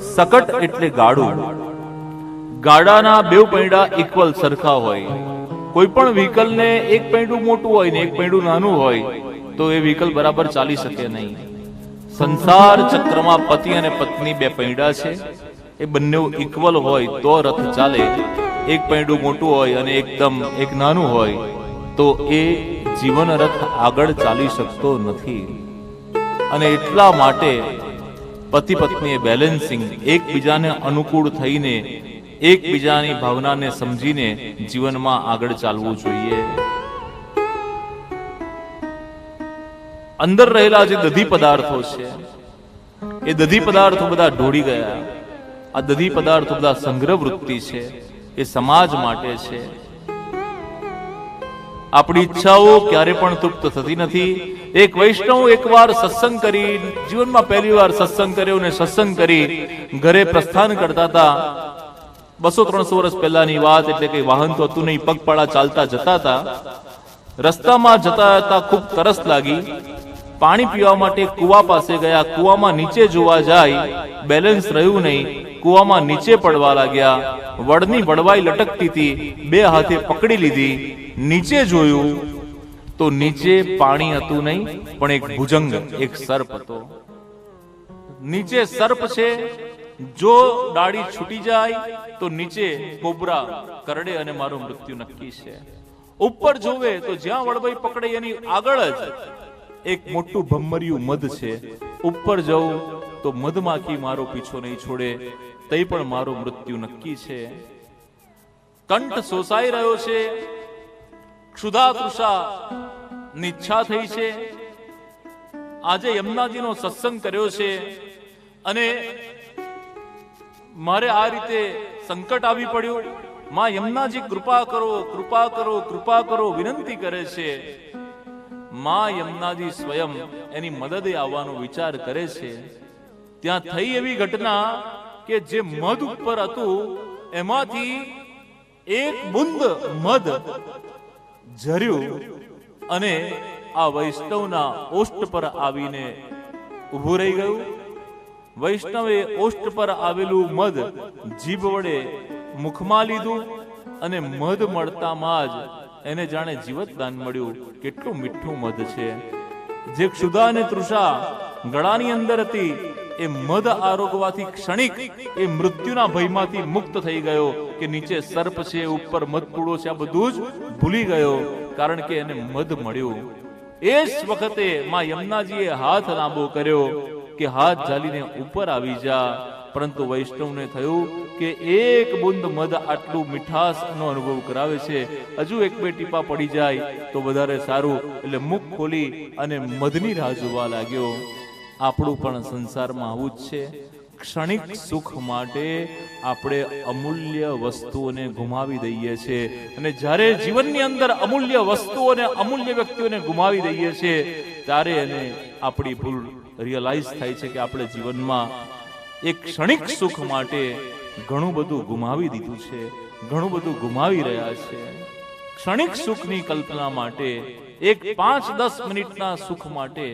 सकट एटले गाड़ू। गाड़ाना बेव पैंडा इक्वल सरखा होय। कोई पण व्हीकल ने एक पैंडू मोटू होय ने एक पैंडू नानू होय तो ए व्हीकल बराबर चाली सके नहीं। संसार चक्र में पति अने पत्नी बे पैंडा छे, ए बन्ने इक्वल होय तो रथ चाले। एक पैंडू मोटू होय अने एकदम एक नानू होय तो ए जीवन रथ आगळ चाली शकतो नथी। अने एटला माटे पति पत्नी बेलेन्सिंग एकबीजाने अनुकूल थईने एकबीजानी भावनाने समजीने जीवन में आगळ चालवू जोईए। अंदर रहेला जे दधी पदार्थो छे ए दधी पदार्थो बधा ढोળી गया। आ दधी पदार्थो बधा संग्रह वृत्ति छे, ए समाज माटे छे। આપણી ઈચ્છાઓ ક્યારે પણ તૃપ્ત થતી નથી। એક વૈષ્ણવ એકવાર સત્સંગ કરી, જીવનમાં પહેલી વાર સત્સંગ કર્યો ને સત્સંગ કરી ઘરે પ્રસ્થાન કરતા હતા। 200-300 વર્ષ પહેલાની વાત, એટલે કે વાહન તો હતું નહીં, પગપાળા ચાલતા જતા હતા। રસ્તામાં જતા હતા ખૂબ તરસ લાગી, પાણી પીવા માટે કુવા પાસે ગયા। કુવામાં નીચે જોવા જાય, બેલેન્સ રહ્યું નહીં, કુવામાં નીચે પડવા લાગ્યા। વડની વડવાઈ લટકતી હતી, બે હાથે પકડી લીધી। નીચે જોયું તો નીચે પાણી હતું નહીં, પણ એક ભુજંગ, એક સર્પ હતો। નીચે સર્પ છે, જો ડાળી છૂટી જાય તો નીચે કોબરા કરડે અને મારું મૃત્યુ નક્કી છે। ઉપર જોવે તો જ્યાં વડવાઈ પકડે એની આગળ જ એક મોટું ભમરિયું મધ છે। ઉપર જવું તો મધમાખી મારો પીછો નહીં છોડે, તઈ પણ મારું મૃત્યુ નક્કી છે। કંઠ શોષાઈ રહ્યો છે, ક્ષુધા તૃષા ની ઈચ્છા થઈ છે। આજે યમુનાજીનો સત્સંગ કર્યો છે અને મારે આ રીતે સંકટ આવી પડ્યું। માં યમુનાજી કૃપા કરો, કૃપા કરો, કૃપા કરો વિનંતી કરે છે। માં યમુનાજી સ્વયં એની મદદે આવવાનો વિચાર કરે છે। ત્યાં થઈ એવી ઘટના કે જે મધ ઉપર હતું એમાંથી એક બુંદ મધ ઝર્યું અને આ વૈષ્ણવના ઓષ્ઠ પર આવીને ઊભું રહી ગયું। વૈષ્ણવે ઓષ્ઠ પર આવેલું મધ જીભ વડે મુખમાં લીધું અને મધ મળતામાં જ એને જાણે જીવતદાન મળ્યું। કેટલું મીઠું મધ છે! જે ક્ષુધા અને તૃષા ગળાની અંદર હતી એ મધ આરોગવાથી ક્ષણિક એ મૃત્યુના ભયમાંથી મુક્ત થઈ ગયો કે નીચે સર્પ છે, ઉપર મધપૂડો છે, આ બધું જ ભૂલી ગયો, કારણ કે એને મધ મળ્યું। એ જ વખતે માં યમુનાજીએ હાથ લાંબો કર્યો કે હાથ ઝાલીને ઉપર આવી જા, પરંતુ વૈષ્ણવને થયું કે એક બુંદ મધ આટલું મીઠાશનો અનુભવ કરાવે છે, હજુ એક બે ટીપા પડી જાય તો વધારે સારું। એટલે મુખ ખોલી અને મધની રાહ જોવા લાગ્યો। આપણું પણ સંસારમાં આવું જ છે। ક્ષણિક સુખ માટે આપણે અમૂલ્ય વસ્તુઓને ગુમાવી દઈએ છીએ, અને જ્યારે જીવનની અંદર અમૂલ્ય વસ્તુઓને, અમૂલ્ય વ્યક્તિઓને ગુમાવી દઈએ છીએ ત્યારે એને આપણી ભૂલ રિયલાઇઝ થાય છે કે આપણે જીવનમાં એક ક્ષણિક સુખ માટે ઘણું બધું ગુમાવી દીધું છે, ઘણું બધું ગુમાવી રહ્યા છે। ક્ષણિક સુખની કલ્પના માટે, એક 5-10 મિનિટના સુખ માટે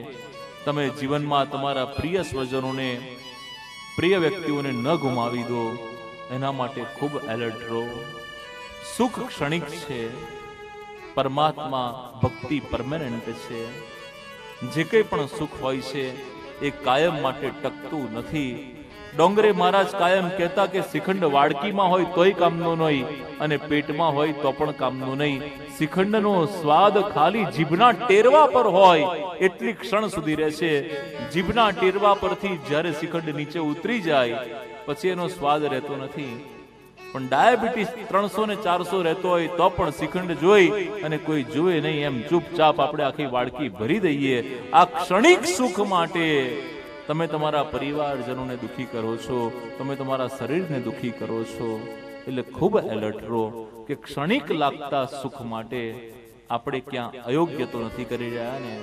તમે જીવનમાં તમારા પ્રિય સ્વજનોને, પ્રિય વ્યક્તિઓને ન ગુમાવી દો, એના માટે ખૂબ એલર્ટ રહો। સુખ ક્ષણિક છે, પરમાત્મા ભક્તિ પરમેનન્ટ છે। જે કંઈ પણ સુખ હોય છે એ કાયમ માટે ટકતું નથી। ડોંગરે મહારાજ કાયમ કહેતા કે શ્રીખંડ વાડકીમાં હોય તોય કામનું નહીં અને પેટમાં હોય તો પણ કામનું નહીં। શ્રીખંડનો સ્વાદ ખાલી જીભના ટેરવા પર હોય એટલી ક્ષણ સુધી રહેશે। જીભના ટેરવા પરથી જ્યારે શ્રીખંડ નીચે ઉતરી જાય પછી એનો સ્વાદ રહેતો નથી। પણ ડાયાબિટીસ 300 ને 400 રહેતો હોય તો પણ શ્રીખંડ જોઈ અને કોઈ જોવે નહીં એમ ચૂપચાપ આપણે આખી વાડકી ભરી દઈએ। આ ક્ષણિક સુખ માટે તમે તમારા પરિવારજનોને દુખી કરો છો, તમે તમારા શરીરને દુખી કરો છો। એટલે ખૂબ એલર્ટ રહો કે ક્ષણિક લાગતા સુખ માટે આપણે ક્યાં અયોગ્ય તો નથી કરી રહ્યા ને।